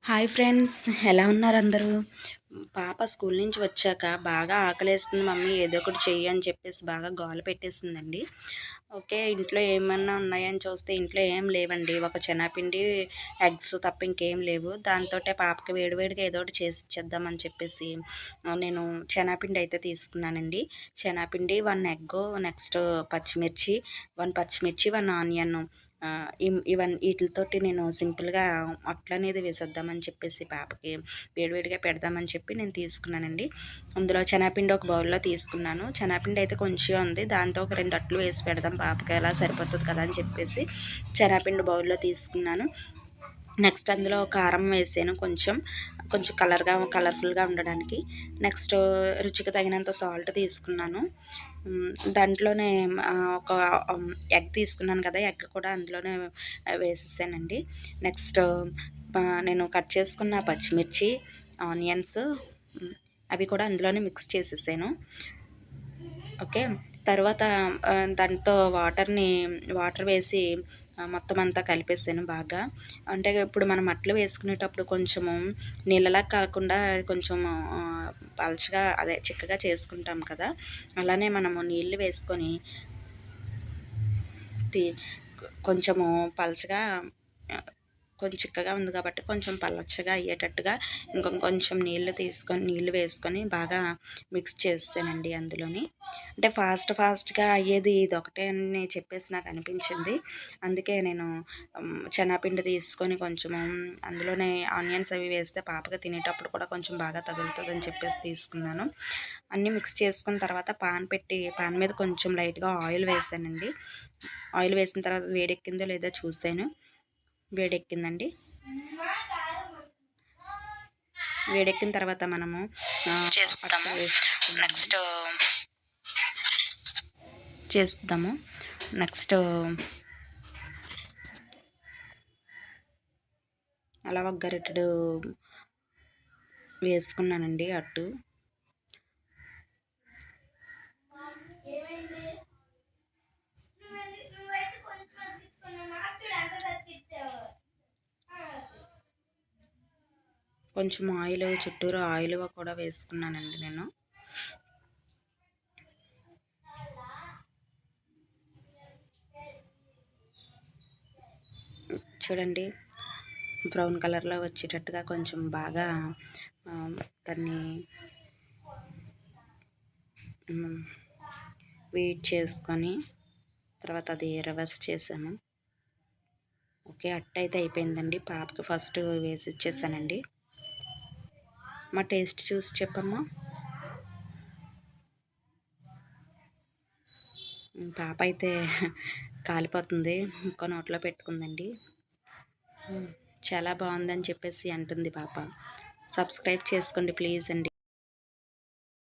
Hi friends, ఎలా ఉన్నారు అందరూ? పాప స్కూల్ నుంచి వచ్చాక బాగా ఆకలేస్తుంది మమ్మీ, ఏదో ఒకటి చెయ్యి అని చెప్పేసి బాగా గోల పెట్టేసిందండి. ఓకే, ఇంట్లో ఏమన్నా ఉన్నాయని చూస్తే ఇంట్లో ఏం లేవండి. ఒక శనగపిండి, ఎగ్స్ తప్ప ఇంకేం లేవు. దాంతోటే పాపకి వేడివేడిగా ఏదో ఒకటి చేసి ఇచ్చేద్దామని చెప్పేసి నేను శనగపిండి అయితే తీసుకున్నానండి. శనగపిండి, 1 ఎగ్, నెక్స్ట్ పచ్చిమిర్చి, 1 పచ్చిమిర్చి, 1 ఆనియన్, ఇవన్నీ వీటితోటి నేను సింపుల్గా అట్లనేది వేసేద్దామని చెప్పేసి పాపకి వేడివేడిగా పెడదామని చెప్పి నేను తీసుకున్నానండి. అందులో శనగపిండి ఒక బౌల్లో తీసుకున్నాను. శనగపిండి అయితే కొంచెం ఉంది, దాంతో ఒక 2 అట్లు వేసి పెడదాం పాపకి, ఎలా సరిపోతుంది కదా అని చెప్పేసి శనగపిండి బౌల్లో తీసుకున్నాను. నెక్స్ట్ అందులో కారం వేసాను, కొంచెం కొంచెం కలర్ఫుల్గా ఉండడానికి. నెక్స్ట్ రుచికి తగినంత సాల్ట్ తీసుకున్నాను. దాంట్లోనే ఒక ఎగ్ తీసుకున్నాను కదా, ఎగ్ కూడా అందులోనే వేసేసానండి. నెక్స్ట్ నేను కట్ చేసుకున్న పచ్చిమిర్చి, ఆనియన్స్, అవి కూడా అందులోనే మిక్స్ చేసేసాను. ఓకే, తర్వాత దాంతో వాటర్ వేసి మొత్తం అంతా కలిపేసాను బాగా. అంటే ఇప్పుడు మనం అట్లు వేసుకునేటప్పుడు కొంచెము నీళ్ళలా కాకుండా కొంచెం పలచగా, అదే చిక్కగా చేసుకుంటాం కదా, అలానే మనము నీళ్ళు వేసుకొని కొంచెము పలచగా, కొంచెం చిక్కగా ఉంది కాబట్టి కొంచెం పలచగా అయ్యేటట్టుగా ఇంకొంచెం నీళ్ళు వేసుకొని బాగా మిక్స్ చేసానండి అందులోని. అంటే ఫాస్ట్గా అయ్యేది ఇది ఒకటే అని చెప్పేసి నాకు అనిపించింది. అందుకే నేను శనగపిండి తీసుకొని కొంచెము అందులోనే ఆనియన్స్ అవి వేస్తే పాపగా తినేటప్పుడు కూడా కొంచెం బాగా తగులుతుందని చెప్పేసి తీసుకున్నాను. అన్నీ మిక్స్ చేసుకున్న తర్వాత పాన్ మీద కొంచెం లైట్గా ఆయిల్ వేసానండి. ఆయిల్ వేసిన తర్వాత వేడెక్కిందో లేదో చూసాను. వేడెక్కిందండి. వేడెక్కిన తర్వాత మనము చేస్తాము. నెక్స్ట్ అలా ఒక గరిటెడు వేసుకున్నానండి అట్టు. కొంచెం ఆయిల్, చుట్టూరు ఆయిల్ కూడా వేసుకున్నానండి నేను. చూడండి, బ్రౌన్ కలర్లో వచ్చేటట్టుగా కొంచెం బాగా దాన్ని వీట్ చేసుకొని తర్వాత అది రివర్స్ చేసాము. ఓకే, అట్టయితే అయిపోయిందండి. పాపకి ఫస్ట్ వేసి ఇచ్చేసానండి. మా టేస్ట్ చూసి చెప్పమ్మా. పాప అయితే కాలిపోతుంది, ఇంకో నోట్లో పెట్టుకుందండి. చాలా బాగుందని చెప్పేసి అంటుంది పాప. సబ్స్క్రైబ్ చేసుకోండి ప్లీజ్ అండి.